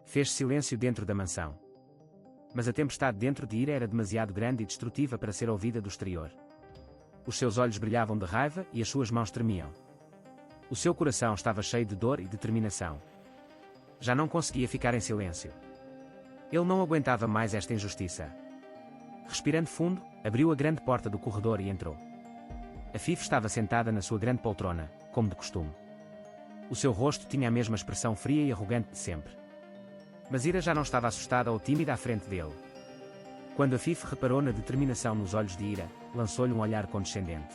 Fez silêncio dentro da mansão. Mas a tempestade dentro de Ira era demasiado grande e destrutiva para ser ouvida do exterior. Os seus olhos brilhavam de raiva e as suas mãos tremiam. O seu coração estava cheio de dor e determinação. Já não conseguia ficar em silêncio. Ele não aguentava mais esta injustiça. Respirando fundo, abriu a grande porta do corredor e entrou. Afif estava sentada na sua grande poltrona, como de costume. O seu rosto tinha a mesma expressão fria e arrogante de sempre. Mas Ira já não estava assustada ou tímida à frente dele. Quando Afif reparou na determinação nos olhos de Ira, lançou-lhe um olhar condescendente.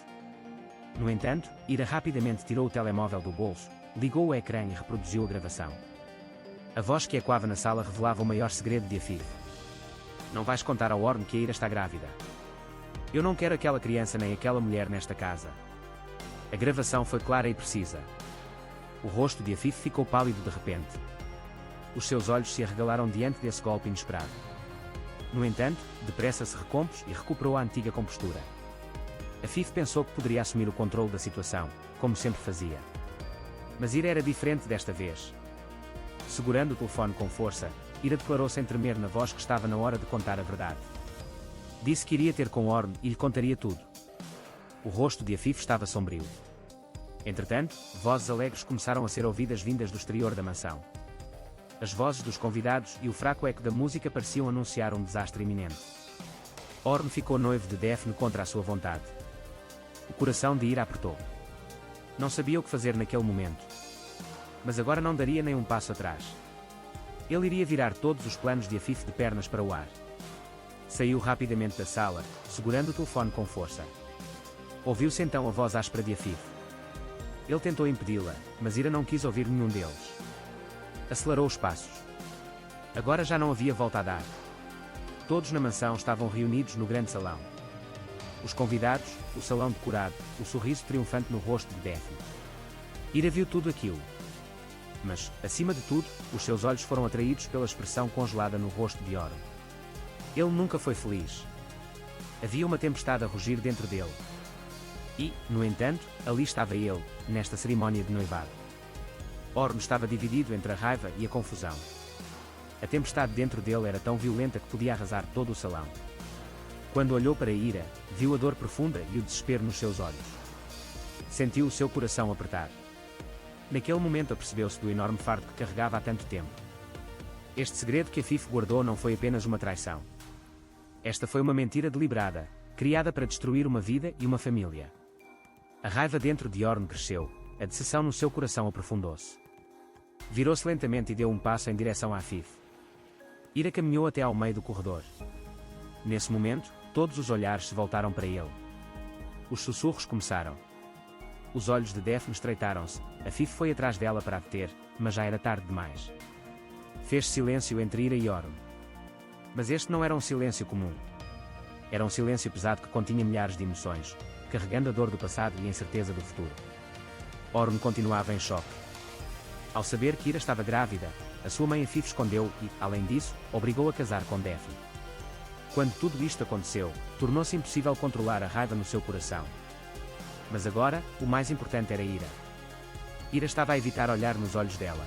No entanto, Ira rapidamente tirou o telemóvel do bolso, ligou o ecrã e reproduziu a gravação. A voz que ecoava na sala revelava o maior segredo de Afif. Não vais contar ao Orm que a Ira está grávida. Eu não quero aquela criança nem aquela mulher nesta casa. A gravação foi clara e precisa. O rosto de Afif ficou pálido de repente. Os seus olhos se arregalaram diante desse golpe inesperado. No entanto, depressa se recompôs e recuperou a antiga compostura. Afif pensou que poderia assumir o controle da situação, como sempre fazia. Mas Ira era diferente desta vez. Segurando o telefone com força, Ira declarou sem tremer na voz que estava na hora de contar a verdade. Disse que iria ter com Orm e lhe contaria tudo. O rosto de Afif estava sombrio. Entretanto, vozes alegres começaram a ser ouvidas vindas do exterior da mansão. As vozes dos convidados e o fraco eco da música pareciam anunciar um desastre iminente. Orm ficou noivo de Daphne contra a sua vontade. O coração de Ira apertou. Não sabia o que fazer naquele momento. Mas agora não daria nem um passo atrás. Ele iria virar todos os planos de Afif de pernas para o ar. Saiu rapidamente da sala, segurando o telefone com força. Ouviu-se então a voz áspera de Afif. Ele tentou impedi-la, mas Ira não quis ouvir nenhum deles. Acelerou os passos. Agora já não havia volta a dar. Todos na mansão estavam reunidos no grande salão. Os convidados, o salão decorado, o sorriso triunfante no rosto de Daphne. Ira viu tudo aquilo. Mas, acima de tudo, os seus olhos foram atraídos pela expressão congelada no rosto de Orm. Ele nunca foi feliz. Havia uma tempestade a rugir dentro dele. E, no entanto, ali estava ele, nesta cerimónia de noivado. Orm estava dividido entre a raiva e a confusão. A tempestade dentro dele era tão violenta que podia arrasar todo o salão. Quando olhou para Ira, viu a dor profunda e o desespero nos seus olhos. Sentiu o seu coração apertar. Naquele momento apercebeu-se do enorme fardo que carregava há tanto tempo. Este segredo que Afif guardou não foi apenas uma traição. Esta foi uma mentira deliberada, criada para destruir uma vida e uma família. A raiva dentro de Orm cresceu, a decepção no seu coração aprofundou-se. Virou-se lentamente e deu um passo em direção a Afif. Ira caminhou até ao meio do corredor. Nesse momento, todos os olhares se voltaram para ele. Os sussurros começaram. Os olhos de Daphne estreitaram-se. Afif foi atrás dela para a deter, mas já era tarde demais. Fez silêncio entre Ira e Orm. Mas este não era um silêncio comum. Era um silêncio pesado que continha milhares de emoções, carregando a dor do passado e a incerteza do futuro. Orm continuava em choque. Ao saber que Ira estava grávida, a sua mãe Afif escondeu e, além disso, obrigou a casar com Daphne. Quando tudo isto aconteceu, tornou-se impossível controlar a raiva no seu coração. Mas agora, o mais importante era Ira. Ira estava a evitar olhar nos olhos dela.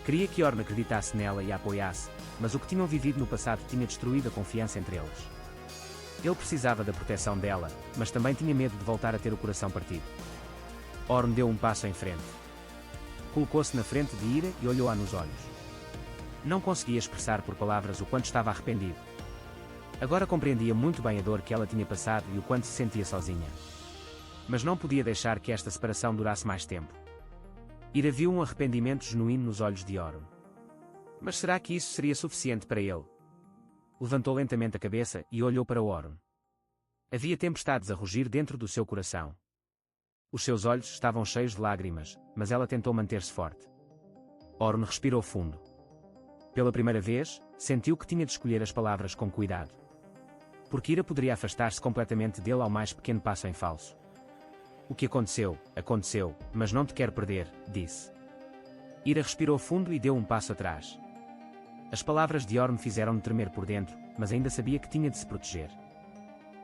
Queria que Orm acreditasse nela e a apoiasse, mas o que tinham vivido no passado tinha destruído a confiança entre eles. Ele precisava da proteção dela, mas também tinha medo de voltar a ter o coração partido. Orm deu um passo em frente. Colocou-se na frente de Ira e olhou-a nos olhos. Não conseguia expressar por palavras o quanto estava arrependido. Agora compreendia muito bem a dor que ela tinha passado e o quanto se sentia sozinha. Mas não podia deixar que esta separação durasse mais tempo. Ira viu um arrependimento genuíno nos olhos de Orm. Mas será que isso seria suficiente para ele? Levantou lentamente a cabeça e olhou para Orm. Havia tempestades a rugir dentro do seu coração. Os seus olhos estavam cheios de lágrimas, mas ela tentou manter-se forte. Orm respirou fundo. Pela primeira vez, sentiu que tinha de escolher as palavras com cuidado. Porque Ira poderia afastar-se completamente dele ao mais pequeno passo em falso. O que aconteceu, aconteceu, mas não te quero perder, disse. Ira respirou fundo e deu um passo atrás. As palavras de Orm fizeram-me tremer por dentro, mas ainda sabia que tinha de se proteger.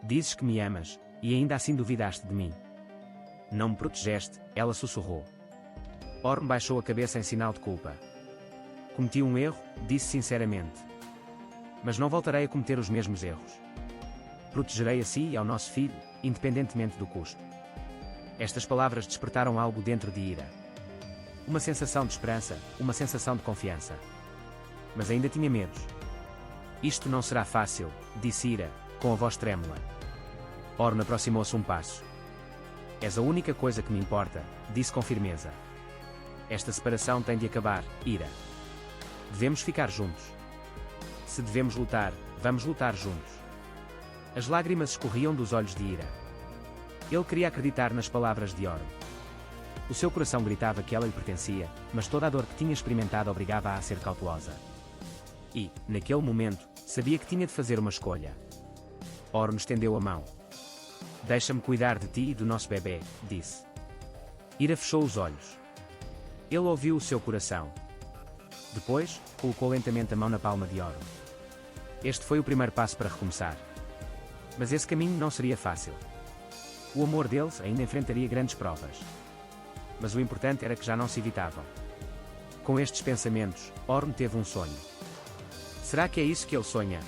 Dizes que me amas, e ainda assim duvidaste de mim. Não me protegeste, ela sussurrou. Orm baixou a cabeça em sinal de culpa. Cometi um erro, disse sinceramente. Mas não voltarei a cometer os mesmos erros. Protegerei a si e ao nosso filho, independentemente do custo. Estas palavras despertaram algo dentro de Ira. Uma sensação de esperança, uma sensação de confiança. Mas ainda tinha medos. Isto não será fácil, disse Ira, com a voz trêmula. Orn aproximou-se um passo. És a única coisa que me importa, disse com firmeza. Esta separação tem de acabar, Ira. Devemos ficar juntos. Se devemos lutar, vamos lutar juntos. As lágrimas escorriam dos olhos de Ira. Ele queria acreditar nas palavras de Orn. O seu coração gritava que ela lhe pertencia, mas toda a dor que tinha experimentado obrigava-a a ser cautelosa. E, naquele momento, sabia que tinha de fazer uma escolha. Orn estendeu a mão. Deixa-me cuidar de ti e do nosso bebê, disse. Ira fechou os olhos. Ele ouviu o seu coração. Depois, colocou lentamente a mão na palma de Orn. Este foi o primeiro passo para recomeçar. Mas esse caminho não seria fácil. O amor deles ainda enfrentaria grandes provas. Mas o importante era que já não se evitavam. Com estes pensamentos, Orn teve um sonho. Será que é isso que ele sonha?